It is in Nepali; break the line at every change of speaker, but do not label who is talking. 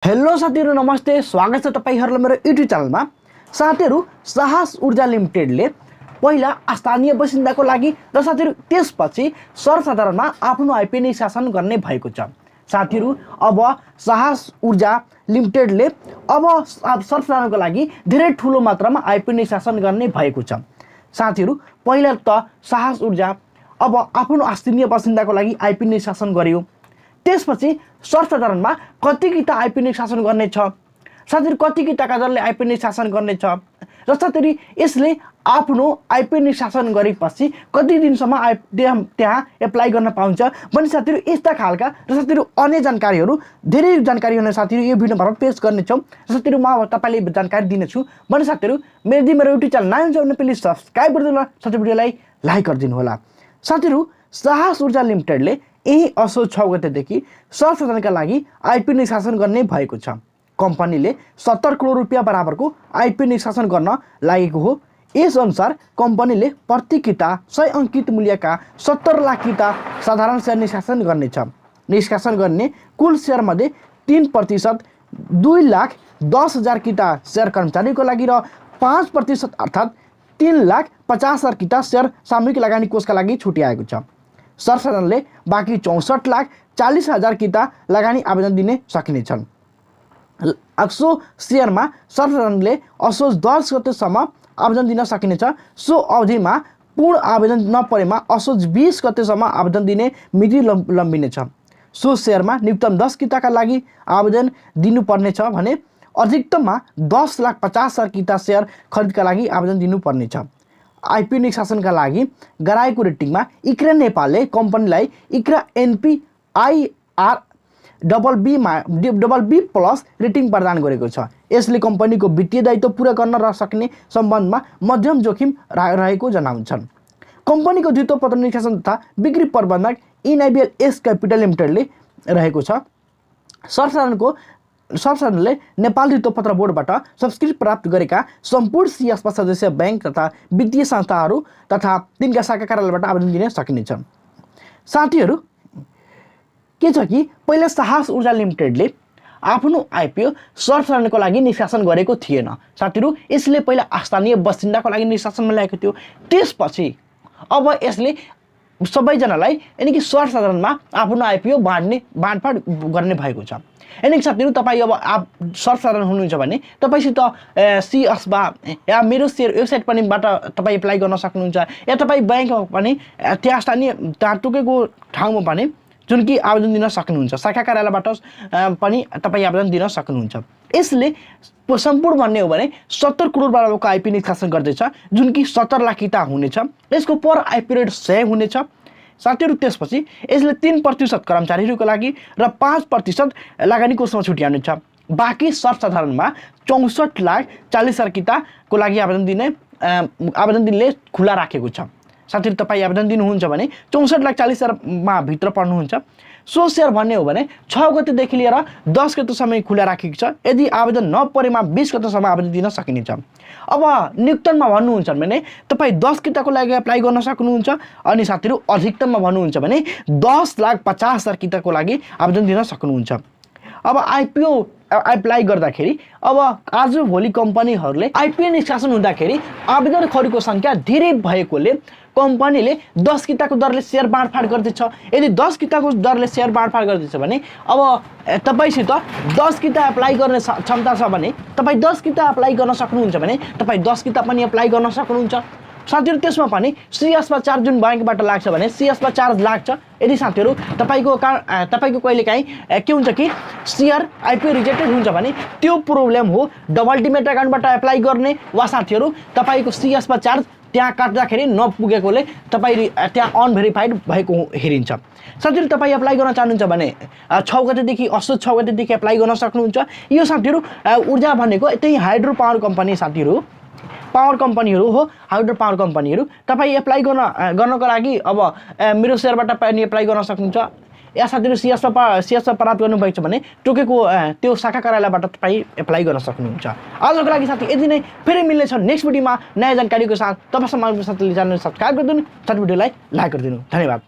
हेलो साथीहरु नमस्ते, स्वागत छ तपाईहरुलाई मेरो युट्युब च्यानलमा। साथीहरु, साहस ऊर्जा लिमिटेडले पहिला स्थानीय बासिन्दाको लागि र साथीहरु त्यसपछि सर्वसाधारणमा आफ्नो आइपी निष्कासन गर्ने भएको छ। साथीहरु, अब साहस ऊर्जा लिमिटेडले अब सर्वसाधारणको लागि धेरै ठूलो मात्रामा आइपी निष्कासन गर्ने भएको छ। साथीहरु, पहिला त साहस ऊर्जा अब आफ्नो स्थानीय बासिन्दाको लागि आइपी निष्कासन गर्यो। त्यसपछि सर्वसाधारणमा कति किता आइपी निष्कासन गर्ने छ, साथीहरु कति किताका दरले आइपी निष्कासन गर्ने छ र साथीहरु यसले आफ्नो आइपी निष्कासन गरेपछि कति दिनसम्म त्यहाँ एप्लाई गर्न पाउँछ भन्ने साथीहरु यस्ता खालका र साथीहरु अन्य जानकारीहरु धेरै जानकारीहरु साथीहरु यो भिडियो मार्फत पेश गर्ने छौं। साथीहरु म तपाईलाई जानकारी दिनेछु भने साथीहरु मेरो युट्युब च्यानल नयाँ हुनुहुन्छ भने प्लिज सब्स्क्राइब गरिदिनु होला, साथै भिडियोलाई लाइक गरिदिनु होला। साथीहरु, साहस ऊर्जा लिमिटेडले यही असोज 6 गतेदेखि सर्वसाधारणका लागि आइपी निष्कासन गर्ने भएको छ। कम्पनीले 70 करोड रुपैयाँ बराबरको आइपी निष्कासन गर्न लागेको हो। यस अनुसार कम्पनीले प्रति किता 100 अंकित मूल्यका 70 लाख किता साधारण शेयर निष्कासन गर्नेछ। निष्कासन गर्ने कुल शेयर मध्ये 3% 2,10,000 किता शेयर कर्मचारीको लागि र 5% अर्थात् 3,50,000 किता शेयर सामूहिक लगानी कोषका लागि छुट्याएको छ। सर्वसाधारणले बाँकी 64,40,000 किता लगानी आवेदन दिन सकिनेछन्। सो शेयरमा सर्वसाधारणले असोज 10 गतेसम्म आवेदन दिन सकिनेछ। सो अवधिमा पूर्ण आवेदन नपरेमा असोज 20 गतेसम्म आवेदन दिने मिति लम्बिनेछ। सो शेयरमा न्यूनतम 10 किताका लागि आवेदन दिनुपर्नेछ भने अधिकतममा 10,50,000 किता शेयर खरिदका लागि आवेदन दिनुपर्नेछ। आइपी निष्कासनका लागि गराएको रेटिङमा इक्रा नेपालले कम्पनीलाई इक्रा NPIR BB+ रेटिङ प्रदान गरेको छ। यसले कम्पनीको वित्तीय दायित्व पूरा गर्न र सक्ने सम्बन्धमा मध्यम जोखिम रहेको जनाउँछन्। कम्पनीको द्वितीय पत्र निष्कासन तथा बिक्री प्रबन्धक इनाइबिएल एस क्यापिटल लिमिटेडले रहेको छ। सर्वसाधारणले नेपाल द्वितीय पत्र बोर्डबाट सब्सिडी प्राप्त गरेका सम्पूर्ण सीएसपा सदस्य बैंक तथा वित्तीय संस्थाहरू तथा तिनका शाखा कार्यालयबाट आवेदन दिन सकिनेछ। साथीहरु, के छ कि पहिला साहस ऊर्जा लिमिटेडले आफ्नो आइपीओ सर्वसाधारणको लागि निष्कासन गरेको थिएन। साथीहरु, यसले पहिला स्थानीय बासिन्दाको लागि निष्कासनमा ल्याएको थियो। त्यसपछि अब यसले सबैजनालाई यानी कि सर्वसाधारणमा आफ्नो आइपीओ बाँडफाँड गर्ने भएको छ। यानी साथीहरु, तपाई अब सर्वसाधारण हुनुहुन्छ भने तपाईसित सीएसबा या मेरो शेयर वेबसाइट पनिबाट तपाई एप्लाई गर्न सक्नुहुन्छ या तपाई बैंकमा पनि त्यहाँ स्थानीय तोकेको ठाउँमा पनि जुन कि आवेदन दिन सक्नुहुन्छ। शाखा कार्यालयबाट पनि तपाई आवेदन दिन सक्नुहुन्छ। यसले सम्पूर्ण भन्ने हो भने 70 करोड बराबरको आइपी निष्कासन गर्दैछ, जुन कि 70 लाख किता हुनेछ। यसको पर आइपी रेट 100 हुनेछ। साथीहरु, त्यसपछि यसले 3% कर्मचारीहरूको लागि र 5% लगानी कोषमा छुट्याउनेछ। बाँकी सर्वसाधारणमा 64,40,000 किताको लागि आवेदन दिनले खुला राखेको छ। साथीहरु, तपाई आवेदन दिनुहुन्छ भने 64,40,000 मा भित्र पर्नुहुन्छ। सो शेयर भन्ने हो भने 6 गतेदेखि लिएर 10 गतेसम्म खुला राखेको छ। यदि आवेदन नपरेमा 20 गतेसम्म आवेदन दिन सकिनेछ। अब न्यूनतममा भन्नुहुन्छ भने तपाई 10 किताको लागि एप्लाई गर्न सक्नुहुन्छ अनि साथीहरु अधिकतममा भन्नुहुन्छ भने 10,50,000 किताको लागि आवेदन दिन सक्नुहुन्छ। अब आइपीओ एप्लाई गर्दाखेरि अब आज भोलि कम्पनीहरूले आइपीओ निष्कासन हुँदाखेरि आवेदनहरूको संख्या धेरै भएकोले कम्पनीले 10 किताको दरले शेयर बाँडफाँड गर्दैछ। यदि 10 किताको दरले शेयर बाँडफाँड गर्दैछ भने अब तपाईसित 10 किता एप्लाई गर्ने क्षमता छ भने तपाई 10 किता एप्लाई गर्न सक्नुहुन्छ भने तपाई 10 किता पनि एप्लाई गर्न सक्नुहुन्छ। साथीहरु, त्यसमा पनि सीएसपा चार्ज जुन बैंकबाट लाग्छ भने सीएसपा चार्ज लाग्छ। यदि साथीहरु तपाईको कहिलेकाहीँ के हुन्छ कि शेयर आइपीओ रिजेक्टेड हुन्छ भने त्यो प्रब्लम हो डबल डिमेट अकाउन्टबाट एप्लाई गर्ने वा साथीहरु तपाईको सीएसपा चार्ज त्यहाँ काट्दाखेरि नपुगेकोले तपाई त्यहाँ अनभेरिफाइड भएको हेरिन्छ। साथीहरु, तपाई एप्लाई गर्न चाहनुहुन्छ भने 6 गतेदेखि असोज 6 गतेदेखि एप्लाई गर्न सक्नुहुन्छ। यो साथीहरु ऊर्जा भनेको त्यही हाइड्रो पावर कम्पनी साथीहरु पावर कम्पनीहरु हो। हाइड्रो पावर कम्पनीहरु तपाई एप्लाई गर्नको लागि अब मेरो शेयरबाट पनि एप्लाई गर्न सक्नुहुन्छ। या साथीहरु सीएसपा प्राप्त गर्नुभएको छ भने टोकेको त्यो शाखा कार्यालयबाट तपाई एप्लाई गर्न सक्नुहुन्छ। आजको लागि साथी यति नै, फेरि मिल्नेछ नेक्स्ट भिडियोमा नयाँ जानकारीको साथ। तपाईसम्म च्यानल सब्स्क्राइब गरिदिनु, साथै भिडियोलाई लाइक गरिदिनु। धन्यवाद।